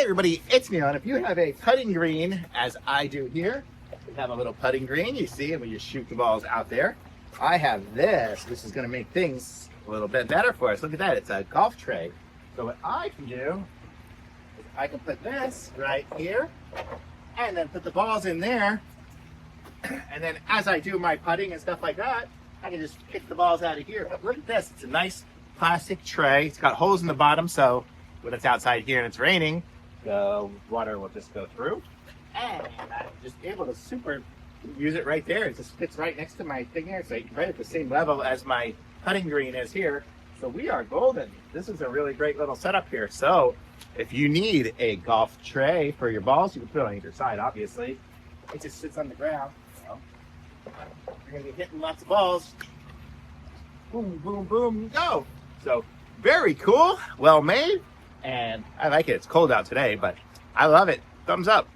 everybody, it's Neil, and if you have a putting green, as I do here, we have a little putting green, you see, and we just shoot the balls out there. I have this, which is going to make things a little bit better for us. Look at that, it's a golf tray. So what I can do is I can put this right here, and then put the balls in there, and then as I do my putting and stuff like that, I can just kick the balls out of here. But look at this, it's a nice plastic tray. It's got holes in the bottom, so when it's outside here and it's raining, the water will just go through. And I'm just able to super use it right there. It just fits right next to my thing here. So right at the same level as my putting green is here. So we are golden. This is a really great little setup here. So if you need a golf tray for your balls, you can put it on either side, obviously. It just sits on the ground. So you're gonna be hitting lots of balls. Boom, boom, boom, go. So very cool, well made. And I like it. It's cold out today, but I love it. Thumbs up.